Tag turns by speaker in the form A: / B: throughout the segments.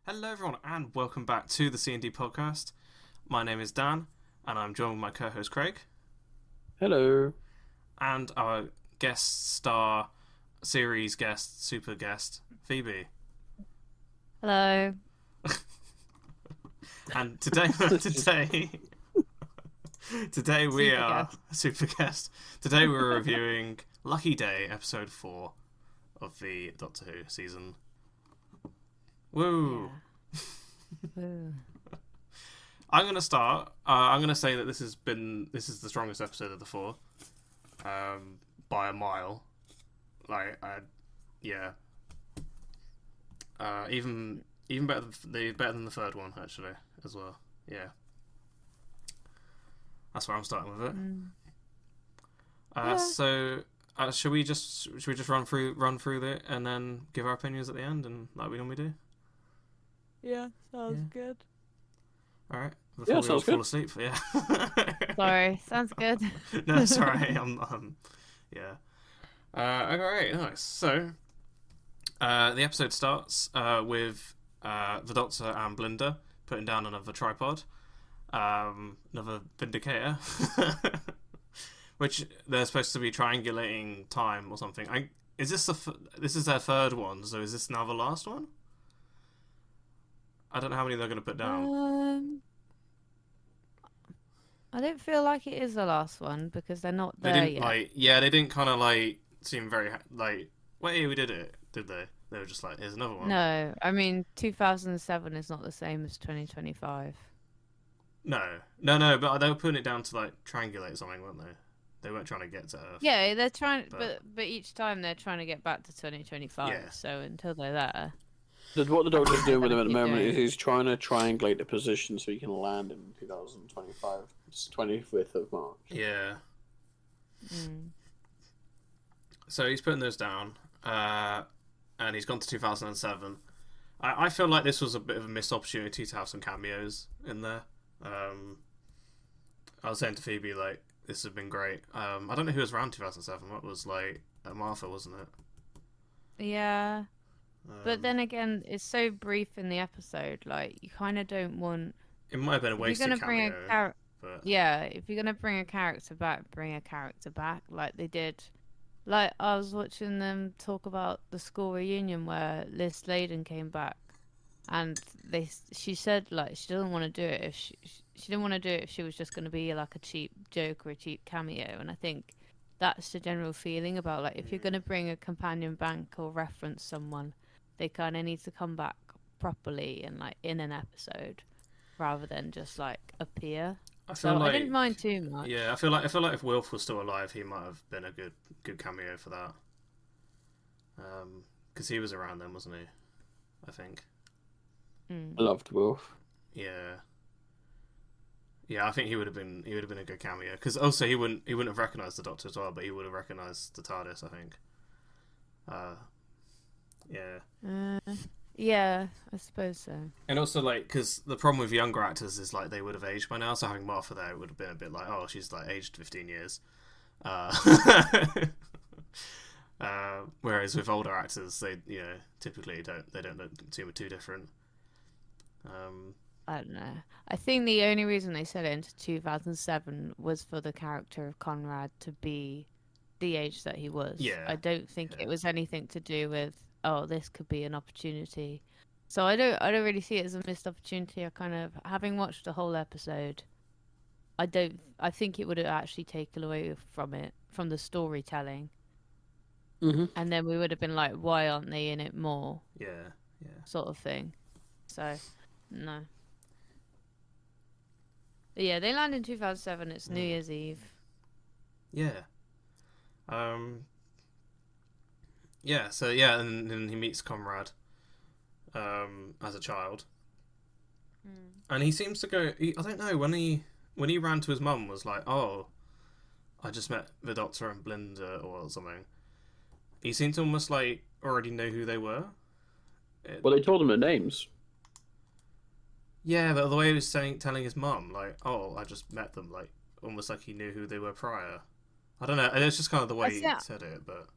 A: Hello, everyone, and welcome back to the C&D podcast. My name is Dan, and I'm joined with my co-host Craig,
B: Hello.
A: and our guest star, series guest, super guest, Phoebe.
C: Hello.
A: And today we
C: Super
A: are
C: guest.
A: super guest. Today we're reviewing Lucky Day, episode 4 of the Doctor Who season. Woo!
C: Yeah. Woo.
A: I'm gonna start. I'm gonna say that this is the strongest episode of the 4, by a mile. Even better than the third one actually as well. Yeah, that's where I'm starting with it.
C: Yeah.
A: So should we just run through it and then give our opinions at the end and like we normally do?
C: Yeah, sounds good.
A: All right. Before we all
B: sounds
A: fall
B: good.
A: asleep. Yeah.
C: Sorry, sounds good.
A: No, it's alright. Yeah. Alright, nice. So, the episode starts with the Doctor and Blinda putting down another tripod, another Vindicator, which they're supposed to be triangulating time or something. This is their third one, so is this now the last one? I don't know how many they're going to put down.
C: I don't feel like it is the last one because they're not
A: They
C: there
A: didn't
C: yet.
A: they didn't kind of seem very wait, we did it, did they? They were just like, here's another one.
C: No, I mean 2007 is not the same as 2025.
A: No, but they were putting it down to triangulate something, weren't they? They weren't trying to get to Earth.
C: Yeah, they're trying,
A: But-
C: but each time they're trying to get back to 2025.
A: Yeah.
C: So until they're there,
B: What the Doctor's doing with him at the
C: Keep
B: moment
C: going.
B: is he's trying to triangulate the position so he can land in 2025. It's 25th of March.
A: Yeah.
C: mm.
A: So he's putting those down, and he's gone to 2007. I feel like this was a bit of a missed opportunity to have some cameos in there. I was saying to Phoebe, this has been great. I don't know who was around 2007. What was Martha, wasn't it?
C: Yeah. But
A: Um,
C: then again, it's so brief in the episode. Like you kind of don't want.
A: it might have been a
C: If you're
A: wasted
C: gonna bring
A: cameo,
C: a character.
A: but
C: Yeah, if you're gonna bring a character back, bring a character back like they did. Like I was watching them talk about the school reunion where Liz Sladen came back, and she said she doesn't want to do it if she didn't want to do it if she was just gonna be like a cheap joke or a cheap cameo. And I think that's the general feeling about if you're gonna bring a companion bank or reference someone, they kind of need to come back properly and in an episode, rather than just appear.
A: I feel
C: So
A: like
C: I didn't mind too much.
A: yeah, I feel like if Wilf was still alive, he might have been a good cameo for that. Because he was around then, wasn't he? I think.
B: I loved Wolf.
A: Yeah. Yeah, I think he would have been a good cameo because also he wouldn't have recognised the Doctor as well, but he would have recognised the TARDIS, I think. Yeah.
C: Yeah, I suppose so.
A: And also, because the problem with younger actors is, they would have aged by now, so having Martha there would have been a bit oh, she's, aged 15 years. Whereas with older actors, they, typically don't look too different.
C: I don't know. I think the only reason they set it into 2007 was for the character of Conrad to be the age that he was.
A: Yeah.
C: I don't think
A: Yeah.
C: it was anything to do with, oh, this could be an opportunity. So I don't really see it as a missed opportunity. I kind of, having watched the whole episode, I think it would have actually taken away from the storytelling.
B: Mm-hmm.
C: And then we would have been like, why aren't they in it more?
A: Yeah.
C: Sort of thing. So, no. But yeah, they land in 2007. It's New Year's Eve.
A: Yeah. Yeah, so yeah, and then he meets Conrad as a child. And he seems to go I don't know, when he ran to his mum was like, "Oh, I just met the Doctor and Blinda or something." He seemed to almost already know who they were.
B: Well, they told him their names.
A: Yeah, but the way he was telling his mum, "Oh, I just met them," almost like he knew who they were prior. I don't know. It's just kind of the way he said it, but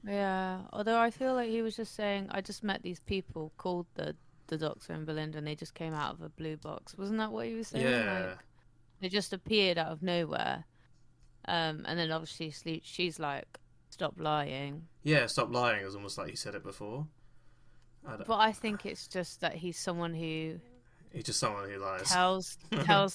C: Yeah, although I feel like he was just saying, I just met these people called the the Doctor and Belinda, and they just came out of a blue box. Wasn't that what he was saying?
A: Yeah.
C: Like, they just appeared out of nowhere. And then obviously she's like, stop lying.
A: Yeah, stop lying. It was almost like he said it before.
C: But I think it's just that he's someone who
A: He's just someone who lies.
C: tells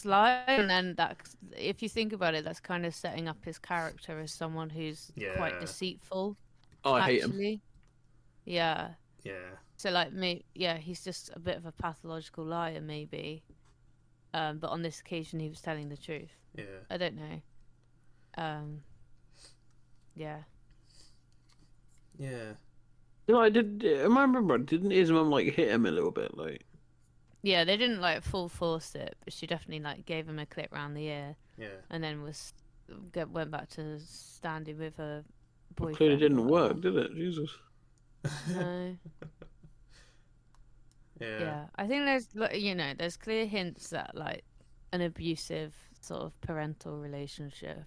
C: lies, and then that, if you think about it, that's kind of setting up his character as someone who's quite deceitful.
B: Oh, I hate him.
C: Yeah.
A: Yeah.
C: So like me, yeah, he's just a bit of a pathological liar, maybe. But on this occasion, he was telling the truth.
A: Yeah.
C: I don't know. Yeah.
A: Yeah.
B: No, I did. I remember. Didn't his mum like hit him a little bit? Like.
C: Yeah, they didn't like full force it, but she definitely like gave him a clip round the ear.
A: Yeah.
C: And then went back to standing with her boyfriend.
B: Clearly didn't work, did it? Jesus.
C: No.
A: Yeah.
C: I think there's clear hints that like an abusive sort of parental relationship,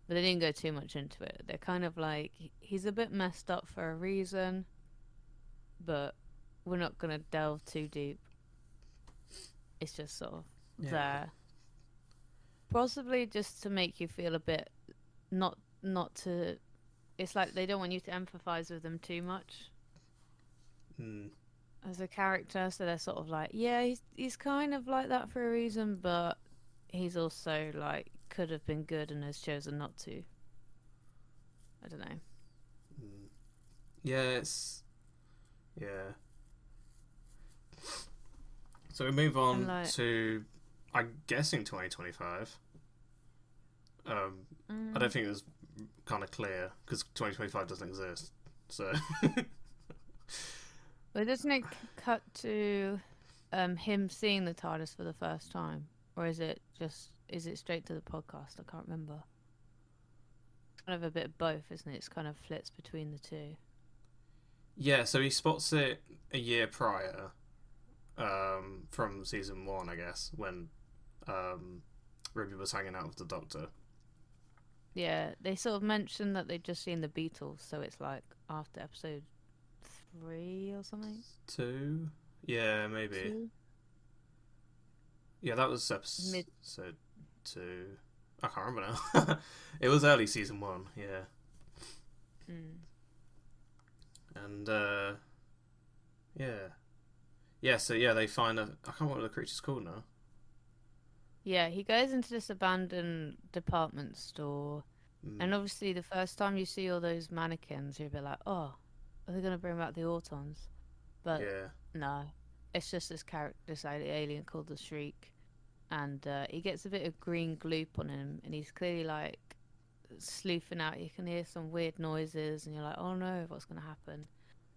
C: but they didn't go too much into it. They're kind of like, he's a bit messed up for a reason, but we're not gonna delve too deep. It's just sort of there, possibly just to make you feel a bit not to. It's like they don't want you to empathize with them too much. As a character, so they're sort of like, yeah, he's kind of like that for a reason, but he's also like could have been good and has chosen not to. I don't know.
A: Yeah, so we move on to, I'm guessing 2025. I don't think it was kind of clear because 2025 doesn't exist. So.
C: But doesn't it cut to him seeing the TARDIS for the first time, or is it straight to the podcast? I can't remember. It's kind of a bit of both, isn't it? It's kind of flits between the two.
A: Yeah, so he spots it a year prior, from season 1, I guess, when Ruby was hanging out with the Doctor.
C: Yeah, they sort of mentioned that they'd just seen the Beatles, so it's like after episode 3 or something.
A: 2? Yeah, maybe.
C: 2?
A: Yeah, that was episode 2. I can't remember now. It was early season 1, yeah. And so they find I can't remember what the creature's called now.
C: Yeah, he goes into this abandoned department store, and obviously the first time you see all those mannequins, you'll be like, oh, are they gonna bring back the Autons? But no, it's just this alien called the Shriek, and he gets a bit of green gloop on him, and he's clearly like sleuthing out. You can hear some weird noises, and you're like, oh no, what's gonna happen?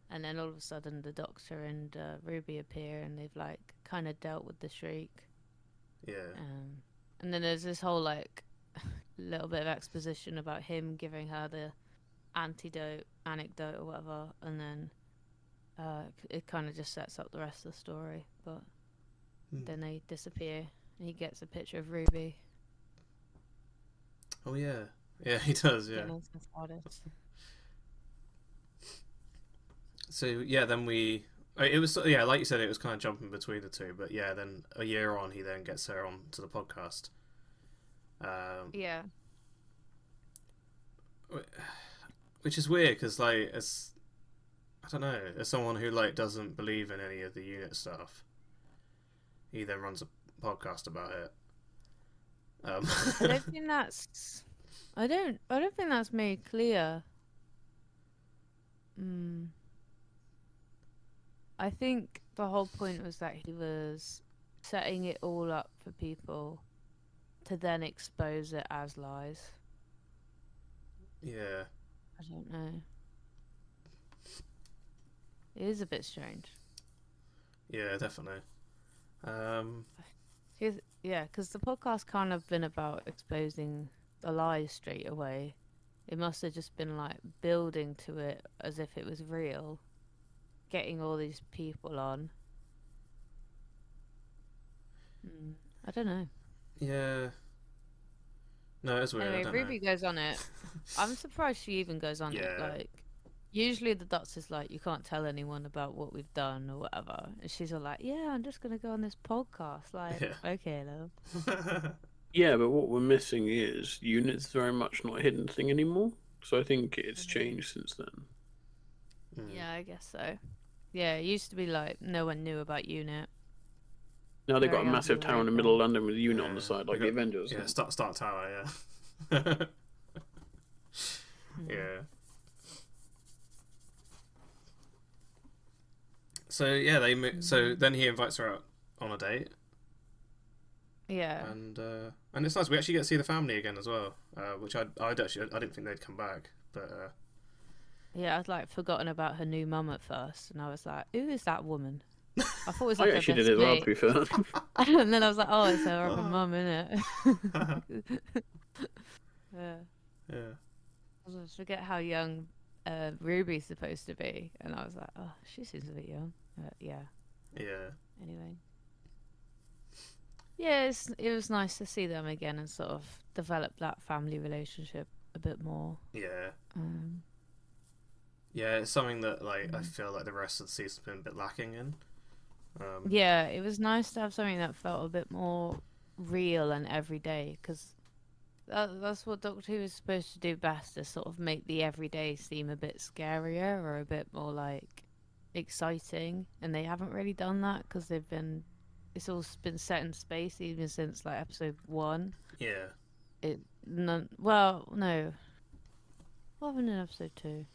C: And then all of a sudden the Doctor and Ruby appear, and they've like kind of dealt with the Shriek.
A: Yeah.
C: And then there's this whole like little bit of exposition about him giving her the anecdote or whatever, and then it kind of just sets up the rest of the story. But then they disappear, and he gets a picture of Ruby.
A: Oh yeah, he does. Yeah. So yeah, then it was like you said, it was kind of jumping between the two. But yeah, then a year on, he then gets her on to the podcast.
C: Yeah.
A: Which is weird because like I don't know, as someone who like doesn't believe in any of the unit stuff, he then runs a podcast about it.
C: I don't think that's. I don't think that's made clear. I think the whole point was that he was setting it all up for people to then expose it as lies.
A: Yeah.
C: I don't know. It is a bit strange.
A: Yeah, definitely.
C: Because the podcast can't have been about exposing the lies straight away. It must have just been like building to it as if it was real, getting all these people on. I don't know.
A: Yeah. No, it's weird.
C: Anyway,
A: I don't
C: Ruby
A: know.
C: goes on it. I'm surprised she even goes on it. Like, Usually the doctor's like, you can't tell anyone about what we've done or whatever. And she's all like, yeah, I'm just going to go on this podcast. Like,
A: Yeah.
C: okay, love.
B: Yeah, but what we're missing is unit's very much not a hidden thing anymore. So I think it's changed since then.
C: Yeah, I guess so. Yeah, it used to be like no one knew about Unit.
B: Now they've got a
C: Very
B: massive tower in the middle of London with a unit on the
A: Yeah,
B: side, like the Avengers.
A: Yeah, Start Tower, yeah. Yeah. So yeah, so then he invites her out on a date,
C: Yeah.
A: and it's nice. We actually get to see the family again as well, which I didn't think they'd come back, but
C: Yeah, I'd like forgotten about her new mum at first, and I was like, "Who is that woman?" I thought it was like
B: I
C: her
B: actually
C: best
B: did it well,
C: mate.
B: to be fair.
C: And then I was like, "Oh, it's her other mum, innit?" Yeah.
A: yeah,
C: I just forget how young Ruby's supposed to be, and I was like, "Oh, she seems a bit young." Yeah.
A: yeah,
C: Anyway. Yeah, it was nice to see them again and sort of develop that family relationship a bit more.
A: yeah.
C: Um,
A: Yeah, it's something that like I feel like the rest of the season's been a bit lacking in.
C: yeah, it was nice to have something that felt a bit more real and everyday, because that's what Doctor Who is supposed to do best, is sort of make the everyday seem a bit scarier or a bit more like exciting, and they haven't really done that because it's all been set in space even since like episode 1.
A: Yeah,
C: Well, no, what happened in episode 2?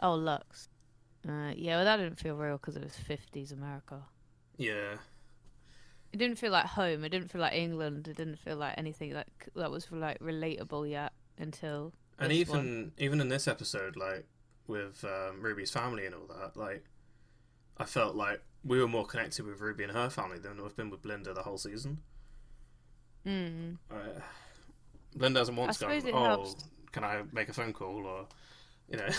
C: Oh, Lux. Yeah, well, that didn't feel real because it was 50s America.
A: yeah,
C: It didn't feel like home. It didn't feel like England. It didn't feel like anything that was like relatable yet until
A: and
C: this one.
A: even in this episode, like with Ruby's family and all that, like I felt like we were more connected with Ruby and her family than we've been with Blinda the whole season.
C: Mm.
A: Blinda doesn't want
C: I
A: to go,
C: suppose it
A: oh,
C: helps.
A: can I make a phone call, or you know.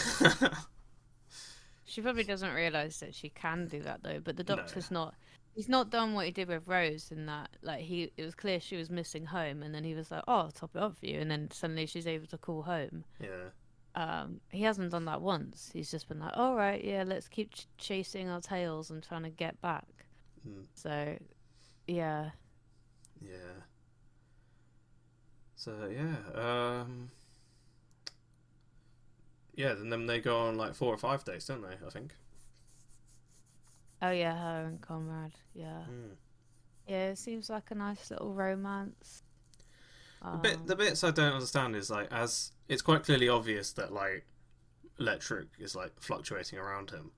C: She probably doesn't realise that she can do that though. But the
A: No.
C: Doctor's not. He's not done what he did with Rose in that. Like it was clear she was missing home, and then he was like, "Oh, I'll top it up for you," and then suddenly she's able to call home.
A: Yeah.
C: He hasn't done that once. He's just been like, "All right, yeah, let's keep chasing our tails and trying to get back." So, yeah.
A: Yeah. So yeah. Yeah, and then they go on like 4 or 5 days, don't they? I think.
C: Oh yeah, her and Conrad. Yeah. Yeah, it seems like a nice little romance.
A: The bits I don't understand is like, as it's quite clearly obvious that like Electric is like fluctuating around him,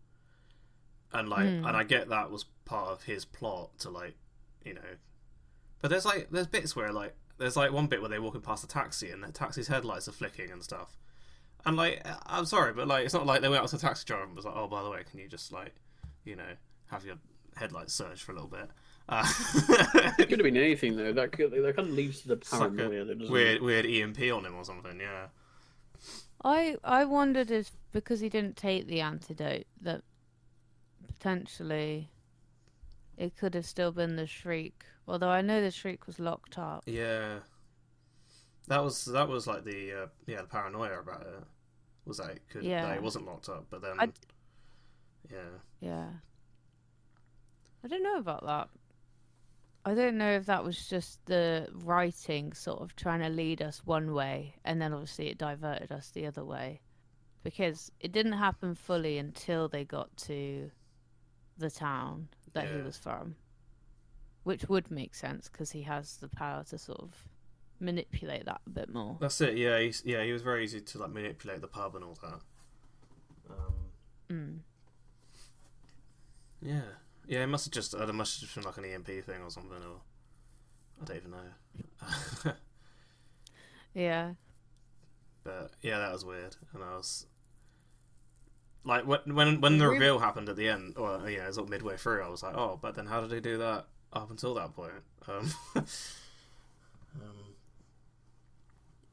A: and like, and I get that was part of his plot to like, you know, but there's bits where like there's like one bit where they're walking past a taxi and the taxi's headlights are flicking and stuff, and like I'm sorry, but like it's not like they went out to the taxi driver and was like, oh, by the way, can you just like, you know, have your headlights surge for a little bit.
B: It could have been anything though. That kind of leads to the paranoia.
A: Like weird EMP on him or something. Yeah.
C: I wondered if because he didn't take the antidote that potentially it could have still been the Shriek. Although I know the Shriek was locked up.
A: Yeah. That was like the paranoia about it. Was that that it wasn't locked up, but then
C: Yeah. I don't know about that. I don't know if that was just the writing sort of trying to lead us one way, and then obviously it diverted us the other way. Because it didn't happen fully until they got to the town that he was from. Which would make sense, because he has the power to sort of manipulate that a bit more.
A: That's it, yeah. He was very easy to like manipulate the pub and all that. Yeah. Yeah, it must have just been like an EMP thing or something, or I don't even know.
C: Yeah.
A: But yeah, that was weird, and I was like, when the reveal happened at the end, or it was like midway through, I was like, oh, but then how did they do that up until that point?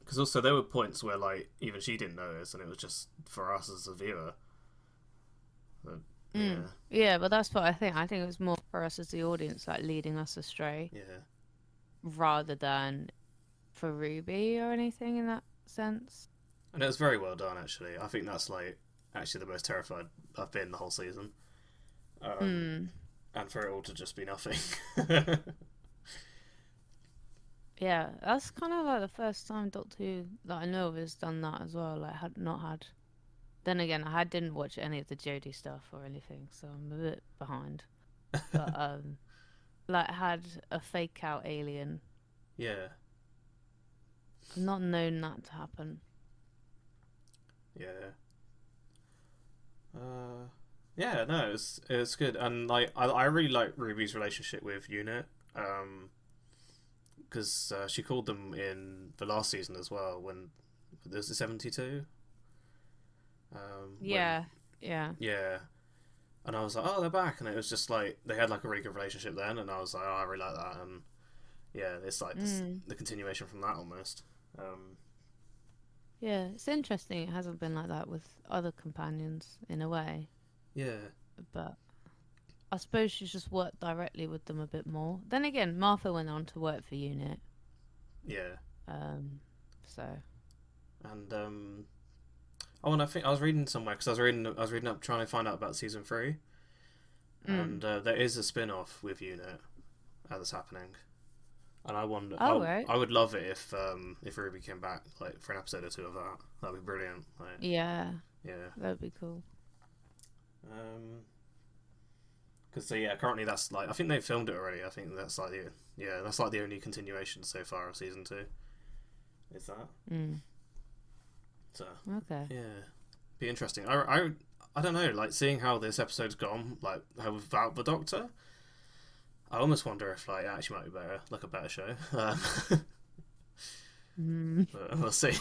A: Because also there were points where like even she didn't notice, and it was just for us as a viewer. But,
C: yeah, but that's what I think. I think it was more for us as the audience, like leading us astray.
A: Yeah.
C: Rather than for Ruby or anything in that sense.
A: And it was very well done, actually. I think that's like actually the most terrified I've been the whole season. And for it all to just be nothing.
C: Yeah, that's kind of like the first time Doctor Who that I know of has done that as well. Like, had not had. Then again, didn't watch any of the Jodie stuff or anything, so I'm a bit behind. But like, had a fake out alien.
A: Yeah.
C: I've not known that to happen.
A: Yeah. Yeah, no, it's good, and like I really like Ruby's relationship with Unit, because she called them in the last season as well when there's the 72.
C: Yeah.
A: Yeah, and I was like, oh, they're back, and it was just like they had like a really good relationship then, and I was like, oh, I really like that, and yeah, it's like the continuation from that almost.
C: Yeah, it's interesting. It hasn't been like that with other companions in a way.
A: Yeah.
C: But I suppose she's just worked directly with them a bit more. Then again, Martha went on to work for Unit.
A: Yeah.
C: So.
A: And oh, and I think I was reading somewhere because I was reading up trying to find out about season 3, and there is a spin-off with Unit that's happening, and I wonder.
C: Right.
A: I would love it if Ruby came back like for an episode or two of that. That'd be brilliant. Like,
C: Yeah.
A: Yeah.
C: That'd be cool.
A: Because currently that's like I think they've filmed it already. I think that's like the only continuation so far of season 2. Is that? So
C: Okay.
A: yeah, be interesting. I don't know, like seeing how this episode's gone, like how without the Doctor. I almost wonder if like it actually might be better, like a better show. But we'll see.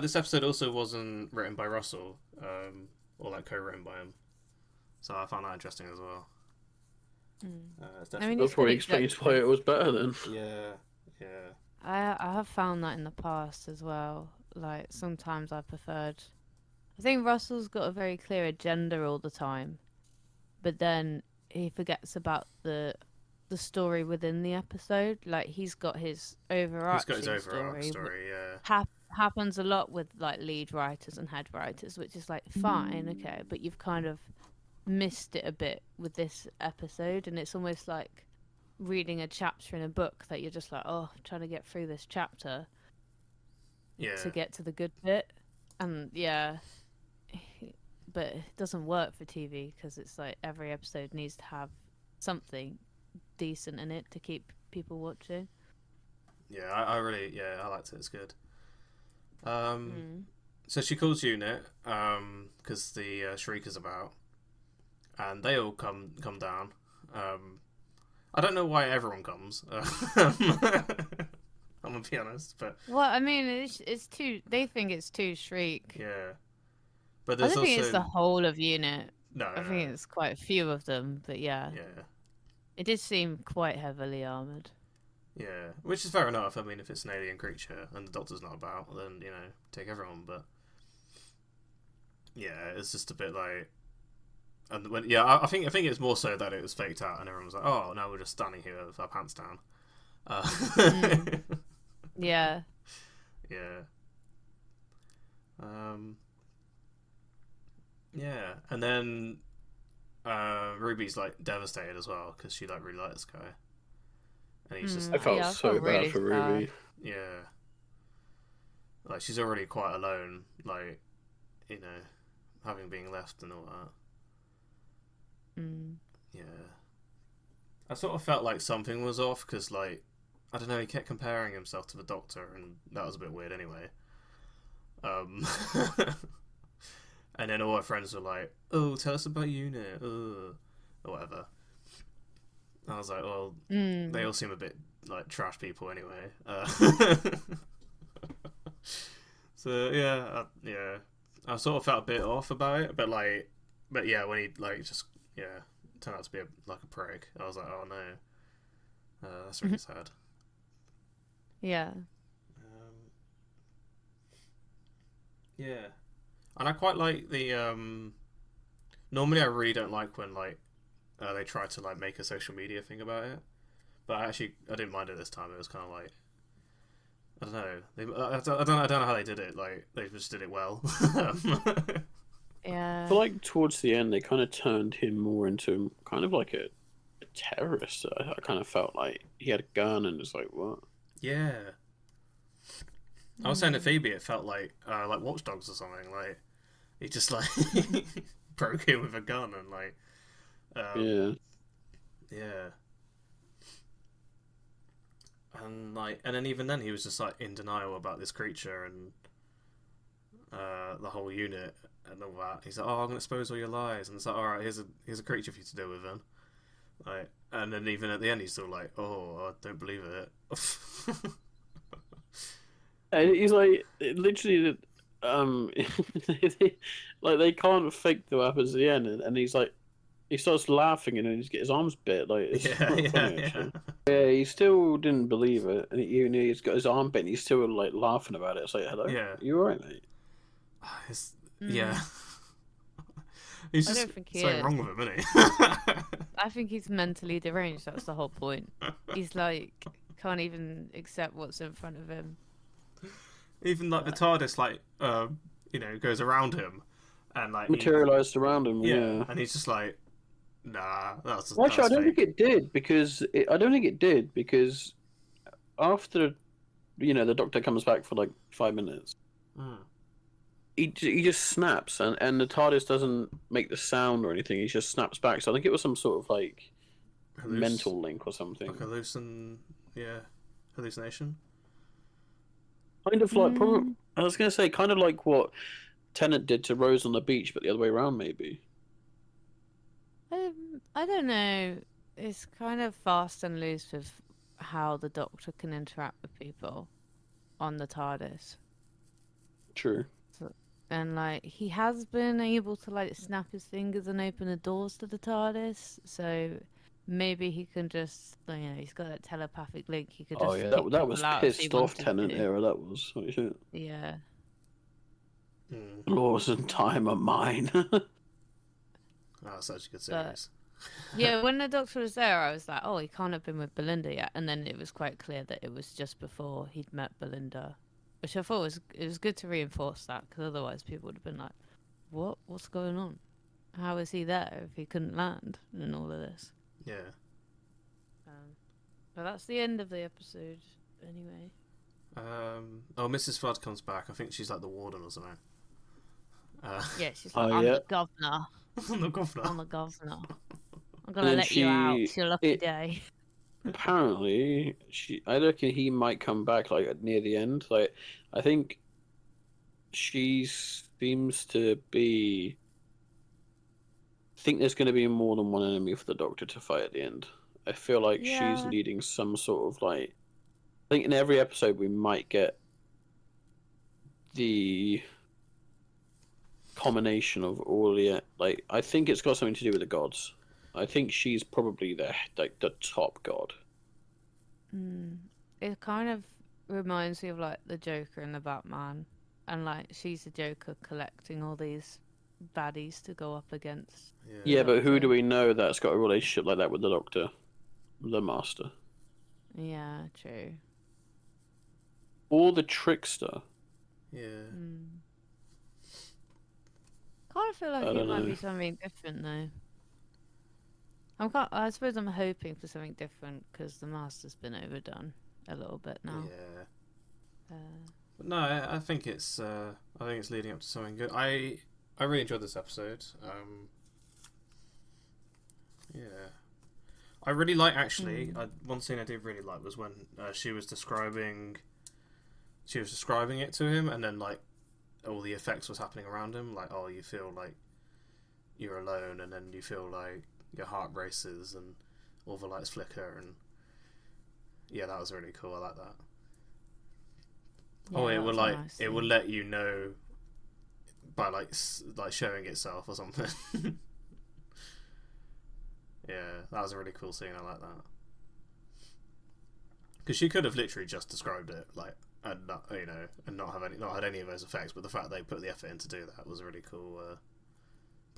A: This episode also wasn't written by Russell, or like co-written by him, so I found that interesting as well.
B: That probably explains why it was better then.
A: Yeah.
C: I have found that in the past as well. Like, sometimes I preferred. I think Russell's got a very clear agenda all the time, but then he forgets about the story within the episode. Like, he's got his overarching
A: story. Yeah.
C: Happens a lot with like lead writers and head writers, which is like fine, okay, but you've kind of missed it a bit with this episode, and it's almost like reading a chapter in a book that you're just like, oh, trying to get through this chapter to get to the good bit. And but it doesn't work for TV because it's like every episode needs to have something decent in it to keep people watching.
A: Yeah, I really I liked it. It's good. So she calls Unit because the Shriek is about, and they all come down. I don't know why everyone comes. I'm gonna be honest, but
C: well, I mean, it's too. They think it's too Shriek.
A: Yeah, but
C: I don't think it's the whole of Unit. I think it's quite a few of them, but yeah, it did seem quite heavily armored.
A: Yeah, which is fair enough. I mean, if it's an alien creature and the Doctor's not about, then take everyone. But yeah, it's just a bit like, and when I think it's more so that it was faked out, and everyone was like, "Oh, no, we're just standing here with our pants down."
C: Yeah.
A: Yeah. Yeah, and then Ruby's like devastated as well because she like really likes this guy. And he's just.
B: I felt so bad for Ruby.
A: Yeah. Like, she's already quite alone, like, having been left and all that. Yeah. I sort of felt like something was off, because, like, I don't know, he kept comparing himself to the Doctor, and that was a bit weird anyway. And then all her friends were like, oh, tell us about Unit, or whatever. I was like, well, they all seem a bit like trash people anyway. So I sort of felt a bit off about it, but yeah, when he just turned out to be like a prick, I was like, oh no, that's really sad.
C: Yeah.
A: Yeah, and I quite like the. Normally, I really don't like when they try to like make a social media thing about it, but I didn't mind it this time. It was kind of like I don't know. I don't know how they did it. Like they just did it well.
C: Yeah.
B: I feel like towards the end they kind of turned him more into kind of like a terrorist. I kind of felt like he had a gun and it's like what?
A: Yeah. I was saying to Phoebe, it felt like Watch Dogs or something. Like he just like broke in with a gun and like yeah. And then even then he was just like in denial about this creature and the whole unit and all that. He's like, "Oh, I'm gonna expose all your lies," and it's like, "All right, here's a creature for you to deal with then." Like, and then even at the end, he's still like, "Oh, I don't believe it."
B: And he's like literally, like they can't fake the weapons at the end, and he's like, he starts laughing and then he's get his arms bit. Like it's quite funny actually. Yeah, he still didn't believe it, and even he's got his arm bit, and he's still like laughing about it. It's like, hello,
A: Yeah.
B: You alright, mate?
A: Yeah. He's
C: I
A: just
C: don't think he
A: something
C: is.
A: wrong with him, isn't he?
C: I think he's mentally deranged. That's the whole point. He's like can't even accept what's in front of him.
A: Even like the TARDIS, like goes around him, and like
B: Materialized around him. Yeah.
A: And he's just like, nah, that's
B: Well, actually,
A: that's
B: I don't
A: fake.
B: think it did because after the Doctor comes back for like 5 minutes, he just snaps and the TARDIS doesn't make the sound or anything. He just snaps back. So I think it was some sort of like mental link or something.
A: Like hallucination.
B: Kind of like probably. I was gonna say kind of like what Tennant did to Rose on the beach, but the other way around, maybe.
C: I don't know. It's kind of fast and loose with how the Doctor can interact with people on the TARDIS.
B: True.
C: And like he has been able to like snap his fingers and open the doors to the TARDIS, so maybe he can just he's got that telepathic link. He could just
B: that was pissed off Tennant era. That was holy shit.
C: Yeah.
B: Laws and time are mine.
A: That's such a good series.
C: Yeah, when the Doctor was there, I was like, oh, he can't have been with Belinda yet. And then it was quite clear that it was just before he'd met Belinda, which I thought was good to reinforce that, because otherwise people would have been like, what's going on? How is he there if he couldn't land and all of this?
A: Yeah.
C: But that's the end of the episode, anyway.
A: Mrs. Flood comes back. I think she's like the warden or something.
C: Yeah, she's like, I'm the governor.
A: I'm the governor.
C: I'm the governor. I'm gonna let you out. It's your lucky day.
B: Apparently, I reckon he might come back like near the end. Like, I think she seems to be. I think there's going to be more than one enemy for the Doctor to fight at the end. I feel like she's leading some sort of like. I think in every episode we might get the combination of all the like. I think it's got something to do with the gods. I think she's probably the top god.
C: It kind of reminds me of like the Joker and the Batman, and like she's the Joker collecting all these baddies to go up against.
B: Yeah, but who do we know that's got a relationship like that with the Doctor, the Master?
C: Yeah, true.
B: Or the Trickster.
A: Yeah.
C: Kind of feel like it might be something different though. I suppose I'm hoping for something different because the Master's been overdone a little bit now.
A: Yeah. But no, I think it's leading up to something good. I really enjoyed this episode. Yeah. I really like actually. One scene I did really like was when she was describing it to him, and then like all the effects was happening around him. Like, oh, you feel like you're alone, and then you feel like your heart races, and all the lights flicker, and yeah, that was really cool. I like that.
C: Yeah,
A: it will let you know by like showing itself or something. Yeah, that was a really cool scene. I like that because she could have literally just described it like and not had any of those effects, but the fact they put the effort in to do that was really cool.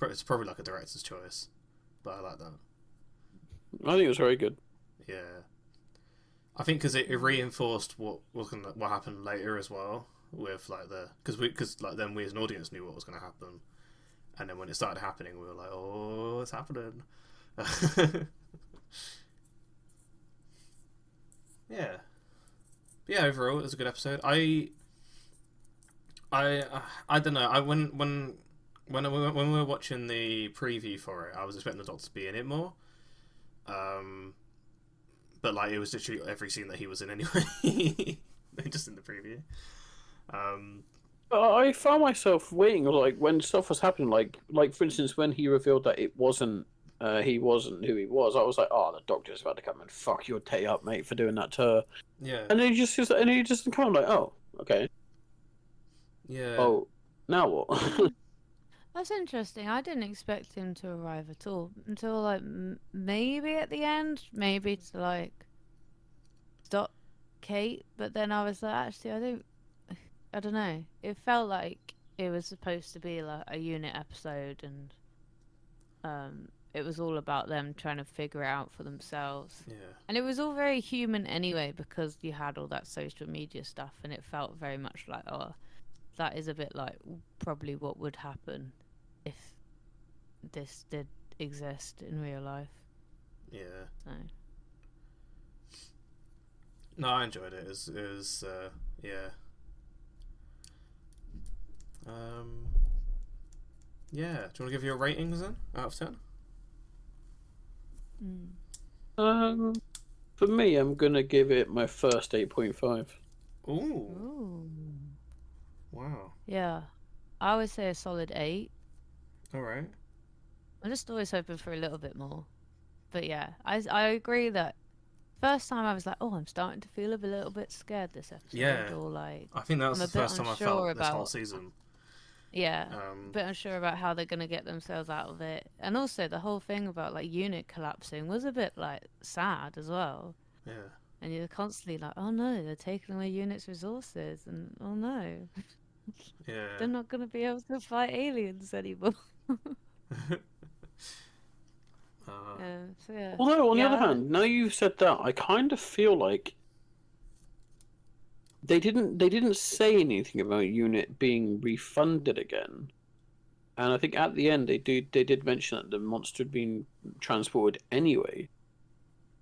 A: It's probably like a director's choice, but I like that.
B: I think it was very good.
A: Yeah. I think because it reinforced what happened later as well with like because like then we as an audience knew what was going to happen, and then when it started happening, we were like, oh, it's happening. Yeah, but yeah. Overall, it was a good episode. I don't know. When we were watching the preview for it, I was expecting the Doctor to be in it more. But like it was literally every scene that he was in anyway, just in the preview.
B: I found myself waiting, like when stuff was happening, like for instance when he revealed that he wasn't who he was. I was like, oh, the Doctor's about to come and fuck your tay up, mate, for doing that to her.
A: Yeah.
B: And then he just come like, oh, okay.
A: Yeah.
B: Oh, now what?
C: That's interesting. I didn't expect him to arrive at all until like maybe at the end, maybe to like stop Kate. But then I was like, actually, I don't know. It felt like it was supposed to be like a unit episode, and it was all about them trying to figure it out for themselves.
A: Yeah.
C: And it was all very human anyway, because you had all that social media stuff, and it felt very much like, oh, that is a bit like probably what would happen if this did exist in real life.
A: Yeah.
C: So.
A: No, I enjoyed it. It was yeah. Yeah. Do you want to give your ratings then, out of 10?
B: For me, I'm gonna give it my first 8.5.
A: Ooh.
C: Ooh.
A: Wow.
C: Yeah. I would say a solid 8.
A: All right.
C: I'm just always hoping for a little bit more. But yeah, I agree that first time I was like, oh, I'm starting to feel a little bit scared this episode.
A: Yeah.
C: Or like,
A: I think that was
C: I'm
A: the
C: a bit
A: first time I
C: unsure
A: felt this whole
C: about-
A: season.
C: yeah, a bit unsure about how they're going to get themselves out of it. And also the whole thing about like unit collapsing was a bit like sad as well.
A: Yeah.
C: And you're constantly like, oh no, they're taking away units' resources, and oh no,
A: Yeah.
C: they're not going to be able to fight aliens anymore. So yeah.
B: Although on the other
C: Yeah.
B: hand, now you've said that, I kind of feel like they didn't say anything about unit being refunded again. And I think at the end they did mention that the monster had been transported anyway.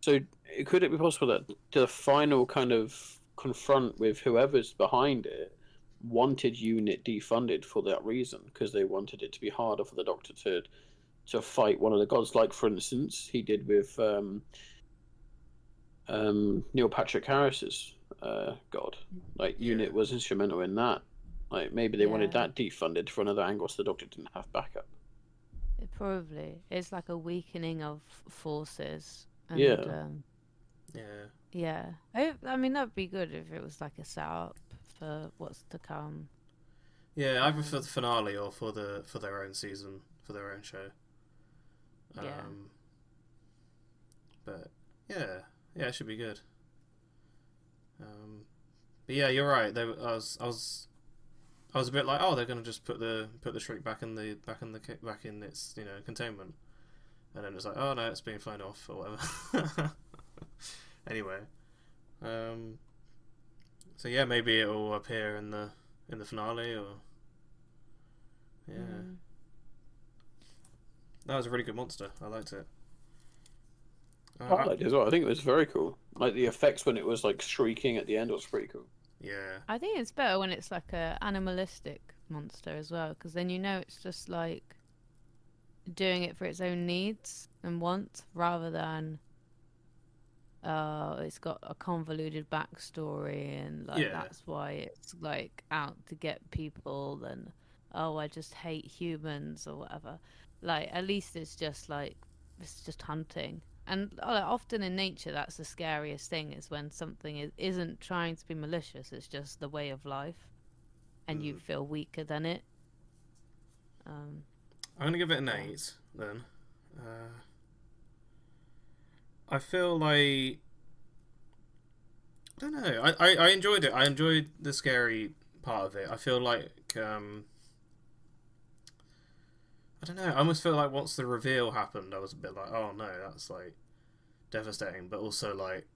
B: So could it be possible that the final kind of confront with whoever's behind it wanted unit defunded for that reason, because they wanted it to be harder for the Doctor to fight one of the gods, like for instance he did with Neil Patrick Harris's god. Like unit was instrumental in that. Like maybe they wanted that defunded for another angle, so the Doctor didn't have backup.
C: It probably it's like a weakening of forces. And,
B: Yeah.
C: Yeah. I mean, that'd be good if it was like a setup for what's to come.
A: Yeah, either for the finale or for their own season, for their own show.
C: Yeah.
A: But yeah, it should be good. But yeah, you're right. I was a bit like, oh, they're gonna just put the Shriek back in its containment, and then it's like, oh no, it's being flown off or whatever. Anyway, so yeah, maybe it will appear in the finale, or that was a really good monster. I liked it.
B: I liked it as well. I think it was very cool. Like the effects when it was like shrieking at the end was pretty cool.
A: Yeah.
C: I think it's better when it's like a animalistic monster as well, because then it's just like doing it for its own needs and wants, rather than it's got a convoluted backstory and like that's why it's like out to get people, and oh, I just hate humans or whatever. Like at least it's just hunting. And often in nature, that's the scariest thing, is when something isn't trying to be malicious, it's just the way of life, and you feel weaker than it.
A: I'm going to give it an 8, then. I feel like... I don't know. I enjoyed it. I enjoyed the scary part of it. I feel like... I don't know. I almost feel like once the reveal happened, I was a bit like, oh no, that's like devastating. But also like,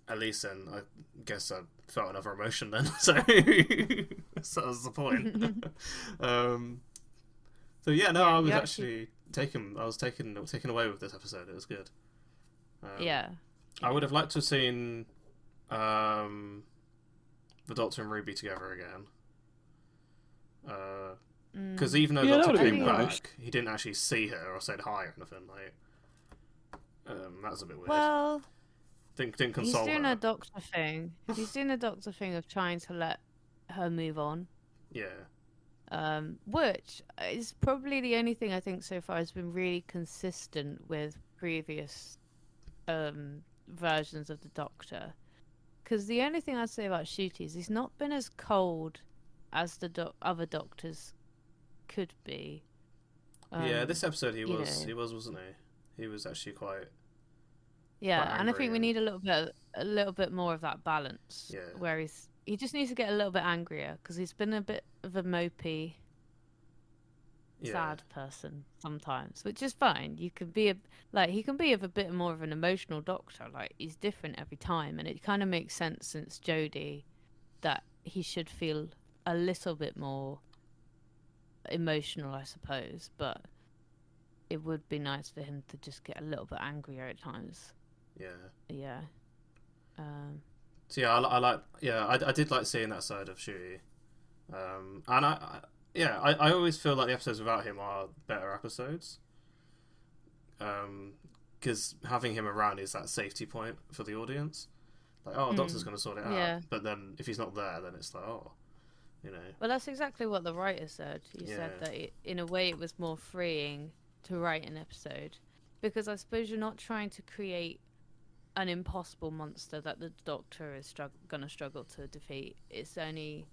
A: at least then I guess I felt another emotion then. So so that was the point. So yeah, no,
C: Yeah,
A: I was
C: you
A: actually taken. I was taken away with this episode. It was good.
C: Yeah.
A: I would have liked to have seen the Doctor and Ruby together again. Because even though
B: Yeah, that
A: Doctor
B: would've
A: came
B: been
A: back,
B: nice.
A: he didn't actually see her or said hi or anything. Like, that was a bit weird.
C: Well,
A: Didn't
C: he's
A: console
C: doing
A: her.
C: a doctor thing. He's doing a doctor thing of trying to let her move on.
A: Yeah,
C: Which is probably the only thing I think so far has been really consistent with previous versions of the Doctor. Because the only thing I'd say about Shooty is he's not been as cold as the other Doctors could be.
A: yeah. This episode he
C: you
A: was,
C: know.
A: wasn't he? He was actually quite.
C: Yeah,
A: quite
C: and I think we
A: angry
C: need a little bit more of that balance.
A: Yeah.
C: Where he just needs to get a little bit angrier because he's been a bit of a mopey,
A: Yeah.
C: sad person sometimes, which is fine. You can be he can be a bit more of an emotional Doctor. Like he's different every time, and it kind of makes sense since Jodie that he should feel a little bit more emotional, I suppose. But it would be nice for him to just get a little bit angrier at times.
A: Yeah.
C: Yeah.
A: So yeah, I like. Yeah, I did like seeing that side of Shooty. And I always feel like the episodes without him are better episodes. Because having him around is that safety point for the audience. Like, oh, Doctor's going to sort it out.
C: Yeah.
A: But then if he's not there, then it's like, oh, you know.
C: Well, that's exactly what the writer said. He said
A: Yeah.
C: that in a way it was more freeing to write an episode because I suppose you're not trying to create an impossible monster that the Doctor is going to struggle to defeat. It's only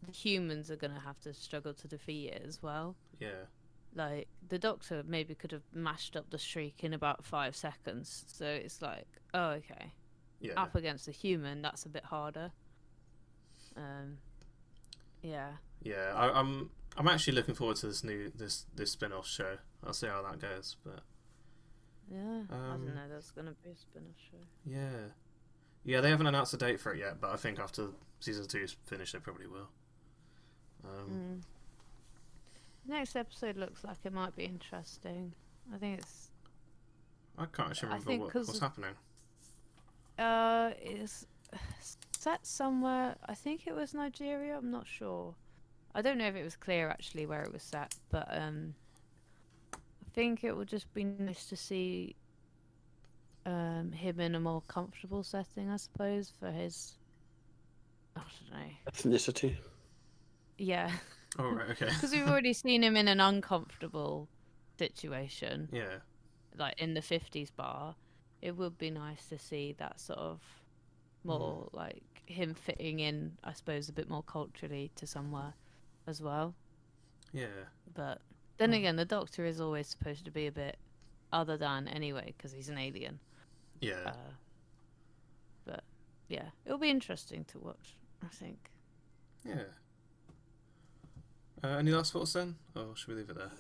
C: the humans are going to have to struggle to defeat it as well.
A: Yeah.
C: Like, the Doctor maybe could have mashed up the Shriek in about 5 seconds. So it's like, oh, okay.
A: Yeah.
C: Up against a human, that's a bit harder. Yeah.
A: Yeah. I'm actually looking forward to this spin-off show. I'll see how that goes, but
C: Yeah. I don't know, there's going to be a spin-off show.
A: yeah. Yeah, they haven't announced a date for it yet, but I think after season 2's finished, they probably will.
C: Next episode looks like it might be interesting. I think it's
A: I can't actually
C: I
A: remember
C: think 'cause-
A: what's happening.
C: it's set somewhere. I think it was Nigeria. I'm not sure. I don't know if it was clear actually where it was set, but I think it would just be nice to see him in a more comfortable setting, I suppose, for his. I don't know.
B: Ethnicity.
C: Yeah.
A: Oh, right, okay.
C: Because we've already seen him in an uncomfortable situation,
A: Yeah.
C: like in the 50s bar. It would be nice to see that sort of more like him fitting in, I suppose, a bit more culturally to somewhere as well.
A: Yeah.
C: But then again, the Doctor is always supposed to be a bit other than anyway, because he's an alien.
A: Yeah.
C: But yeah, it'll be interesting to watch, I think.
A: Yeah. Any last thoughts then? Or should we leave it there?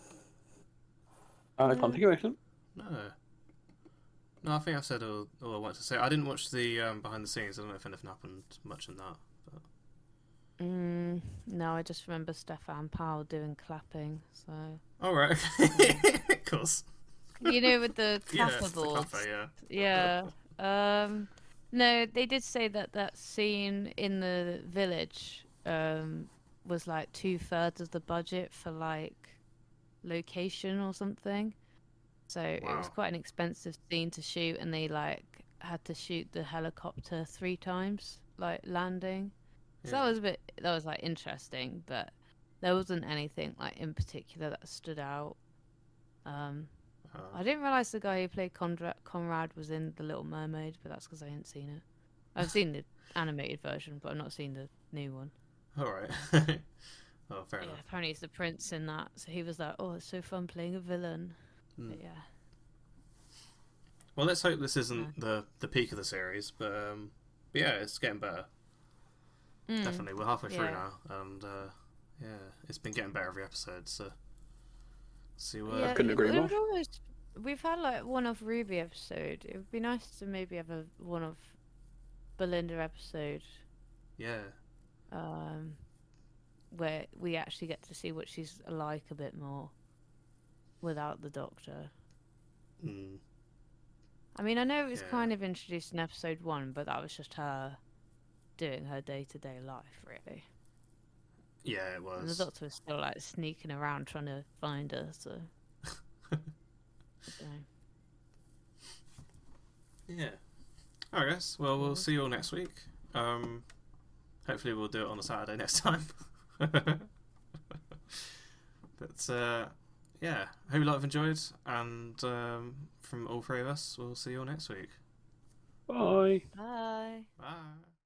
B: I can't think of anything.
A: No. No, I think I said all I wanted to say. I didn't watch the behind the scenes. I don't know if anything happened much in that. But...
C: No, I just remember Stefan Powell doing clapping. So.
A: Oh, right. Of course.
C: You know, with the
A: Yeah,
C: clapper
A: the
C: boards.
A: clapper, yeah.
C: Yeah. No, they did say that scene in the village was like 2/3 of the budget for like location or something. So it was
A: Wow.
C: quite an expensive scene to shoot, and they like had to shoot the helicopter 3 times, like landing. So
A: Yeah.
C: that was like interesting, but there wasn't anything like in particular that stood out. I didn't realize the guy who played Conrad was in The Little Mermaid, but that's because I hadn't seen it. I've seen the animated version, but I've not seen the new one.
A: All right. Oh, fair
C: Yeah,
A: enough.
C: apparently he's the prince in that, so he was like, "Oh, it's so fun playing a villain." But yeah.
A: Well, let's hope this isn't the peak of the series, but yeah, it's getting better. Definitely, we're halfway through now, and yeah, it's been getting better every episode. So, see what.
B: I couldn't agree more.
C: We've had like one-off Ruby episode. It would be nice to maybe have a one-off Belinda episode,
A: Yeah.
C: where we actually get to see what she's like a bit more without the Doctor.
A: Mm.
C: I mean, I know it was
A: Yeah.
C: kind of introduced in episode 1, but that was just her doing her day-to-day life, really.
A: Yeah, it
C: And the
A: was.
C: Doctor was still like sneaking around trying to find her, so. I don't know.
A: Yeah. Alright, guys. Well, we'll see you all next week. Hopefully, we'll do it on a Saturday next time. But yeah, hope you lot have enjoyed, and from all three of us, we'll see you all next week.
B: Bye.
C: Bye.
A: Bye.